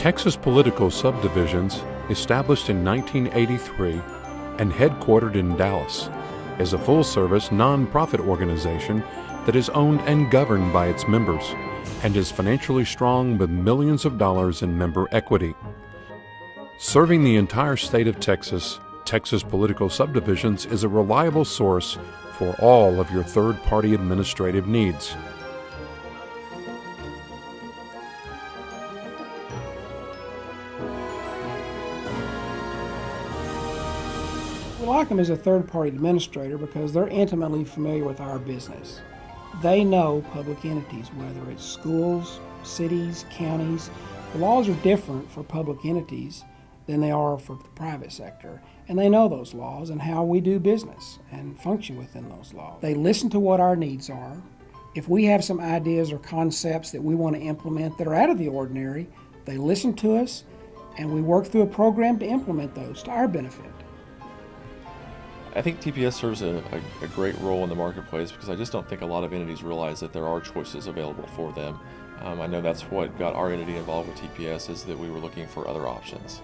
Texas Political Subdivisions, established in 1983 and headquartered in Dallas, is a full-service, non-profit organization that is owned and governed by its members and is financially strong with millions of dollars in member equity. Serving the entire state of Texas, Texas Political Subdivisions is a reliable source for all of your third-party administrative needs. We like them as a third-party administrator because they're intimately familiar with our business. They know public entities, whether it's schools, cities, counties. The laws are different for public entities than they are for the private sector. And they know those laws and how we do business and function within those laws. They listen to what our needs are. If we have some ideas or concepts that we want to implement that are out of the ordinary, they listen to us and we work through a program to implement those to our benefit. I think TPS serves a great role in the marketplace because I just don't think a lot of entities realize that there are choices available for them. I know that's what got our entity involved with TPS, is that we were looking for other options.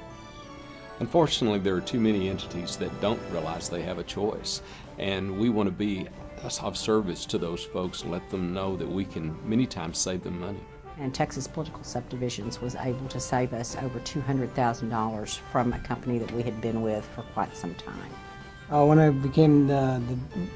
Unfortunately, there are too many entities that don't realize they have a choice, and we want to be of service to those folks and let them know that we can many times save them money. And Texas Political Subdivisions was able to save us over $200,000 from a company that we had been with for quite some time. When I became the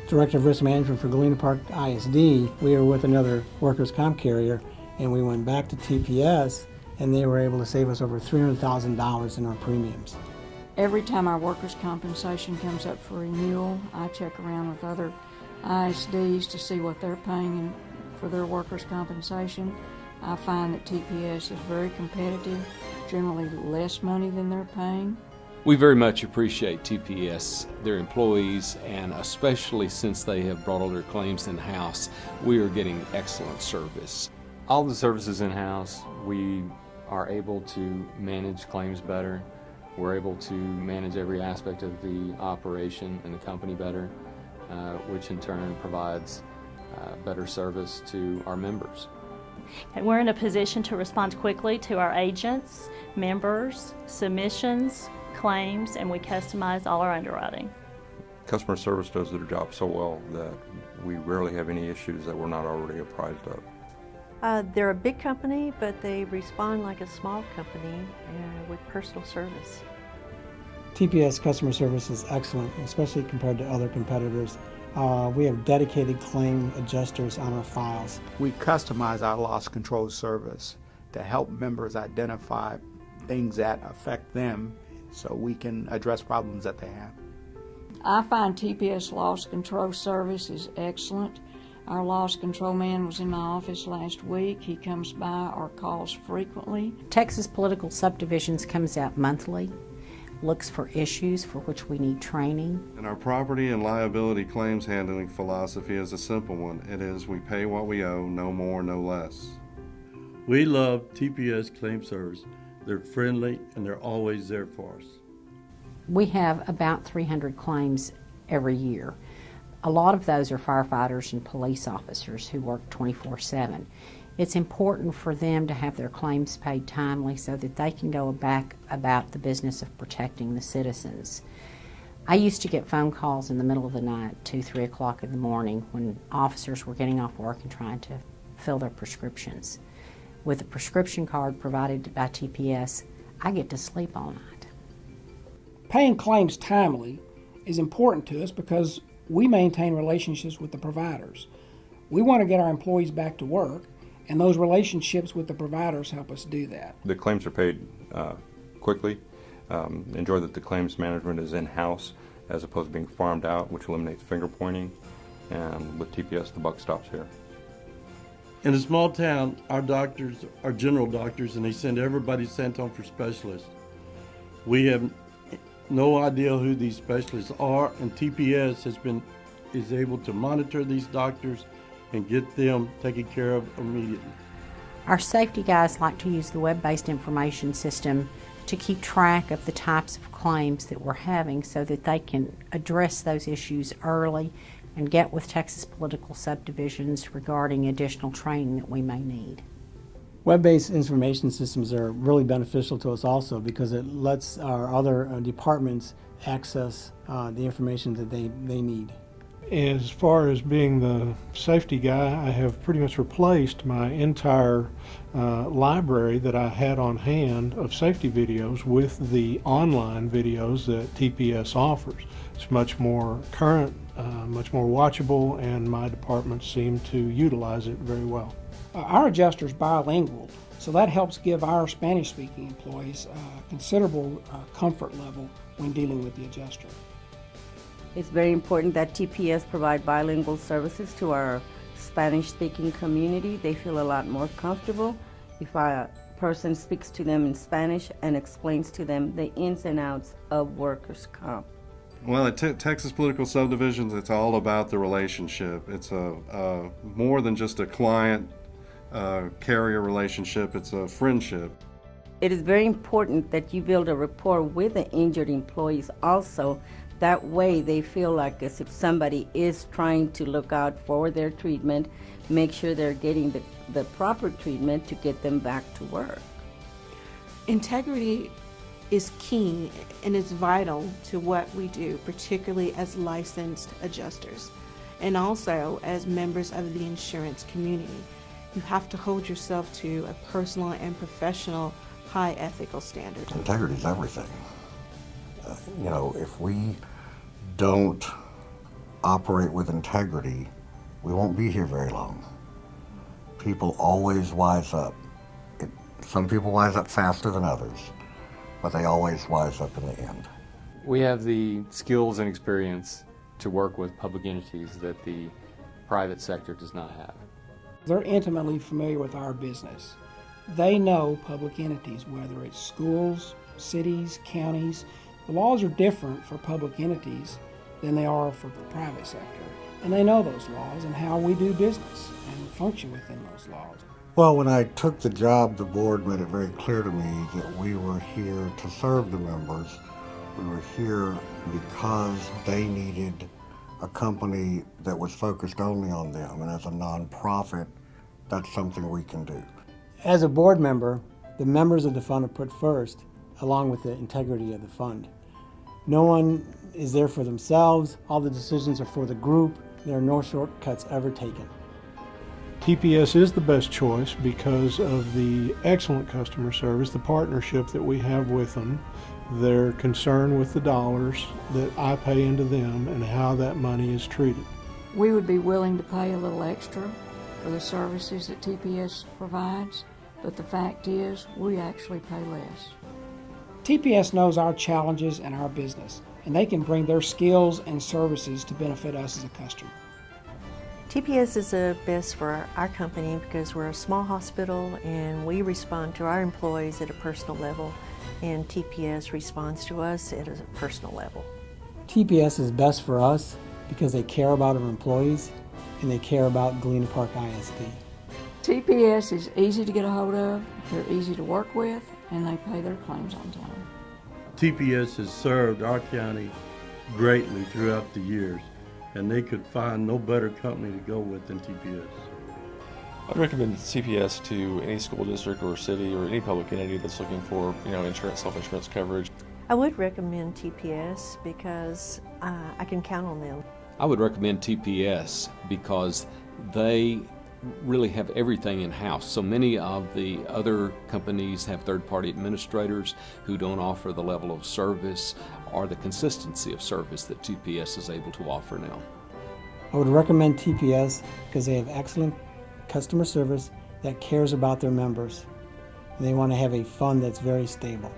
Director of Risk Management for Galena Park ISD, we were with another workers' comp carrier, and we went back to TPS, and they were able to save us over $300,000 in our premiums. Every time our workers' compensation comes up for renewal, I check around with other ISDs to see what they're paying for their workers' compensation. I find that TPS is very competitive, generally less money than they're paying. We very much appreciate TPS, their employees, and especially since they have brought all their claims in-house, we are getting excellent service. All the services in-house, we are able to manage claims better. We're able to manage every aspect of the operation and the company better, which in turn provides better service to our members. And we're in a position to respond quickly to our agents, members, submissions, claims, and we customize all our underwriting. Customer service does their job so well that we rarely have any issues that we're not already apprised of. They're a big company, but they respond like a small company with personal service. TPS customer service is excellent, especially compared to other competitors. We have dedicated claim adjusters on our files. We customize our loss control service to help members identify things that affect them so we can address problems that they have. I find TPS loss control service is excellent. Our loss control man was in my office last week. He comes by or calls frequently. Texas Political Subdivisions comes out monthly, looks for issues for which we need training. And our property and liability claims handling philosophy is a simple one. It is, we pay what we owe, no more, no less. We love TPS Claim Service. They're friendly and they're always there for us. We have about 300 claims every year. A lot of those are firefighters and police officers who work 24/7. It's important for them to have their claims paid timely so that they can go back about the business of protecting the citizens. I used to get phone calls in the middle of the night, 2, 3 o'clock in the morning, when officers were getting off work and trying to fill their prescriptions. With a prescription card provided by TPS, I get to sleep all night. Paying claims timely is important to us because we maintain relationships with the providers. We want to get our employees back to work, and those relationships with the providers help us do that. The claims are paid quickly. Enjoy that the claims management is in-house as opposed to being farmed out, which eliminates finger pointing. And with TPS, the buck stops here. In a small town, our doctors are general doctors and they send everybody sent home for specialists. We have no idea who these specialists are, and TPS is able to monitor these doctors and get them taken care of immediately. Our safety guys like to use the web-based information system to keep track of the types of claims that we're having so that they can address those issues early and get with Texas Political Subdivisions regarding additional training that we may need. Web-based information systems are really beneficial to us also because it lets our other departments access the information that they need. As far as being the safety guy, I have pretty much replaced my entire library that I had on hand of safety videos with the online videos that TPS offers. It's much more current, much more watchable, and my department seem to utilize it very well. Our adjuster's bilingual, so that helps give our Spanish-speaking employees considerable comfort level when dealing with the adjuster. It's very important that TPS provide bilingual services to our Spanish-speaking community. They feel a lot more comfortable if a person speaks to them in Spanish and explains to them the ins and outs of workers' comp. Well, at Texas Political Subdivisions, it's all about the relationship. It's more than just a client-carrier relationship. It's a friendship. It is very important that you build a rapport with the injured employees also. That way they feel like as if somebody is trying to look out for their treatment, make sure they're getting the proper treatment to get them back to work. Integrity is key and is vital to what we do, particularly as licensed adjusters and also as members of the insurance community. You have to hold yourself to a personal and professional high ethical standard. Integrity is everything. You know, if we don't operate with integrity, we won't be here very long. People always wise up. Some people wise up faster than others, but they always wise up in the end. We have the skills and experience to work with public entities that the private sector does not have. They're intimately familiar with our business. They know public entities, whether it's schools, cities, counties. The laws are different for public entities than they are for the private sector. And they know those laws and how we do business and function within those laws. Well, when I took the job, the board made it very clear to me that we were here to serve the members. We were here because they needed a company that was focused only on them. And as a nonprofit, that's something we can do. As a board member, the members of the fund are put first, along with the integrity of the fund. No one is there for themselves. All the decisions are for the group. There are no shortcuts ever taken. TPS is the best choice because of the excellent customer service, the partnership that we have with them, their concern with the dollars that I pay into them and how that money is treated. We would be willing to pay a little extra for the services that TPS provides, but the fact is we actually pay less. TPS knows our challenges and our business, and they can bring their skills and services to benefit us as a customer. TPS is the best for our company because we're a small hospital and we respond to our employees at a personal level, and TPS responds to us at a personal level. TPS is best for us because they care about our employees and they care about Galena Park ISD. TPS is easy to get a hold of, they're easy to work with, and they pay their claims on time. TPS has served our county greatly throughout the years, and they could find no better company to go with than TPS. I'd recommend TPS to any school district or city or any public entity that's looking for, insurance, self-insurance coverage. I would recommend TPS because I can count on them. I would recommend TPS because they really have everything in-house. So many of the other companies have third-party administrators who don't offer the level of service or the consistency of service that TPS is able to offer now. I would recommend TPS because they have excellent customer service that cares about their members. They want to have a fund that's very stable.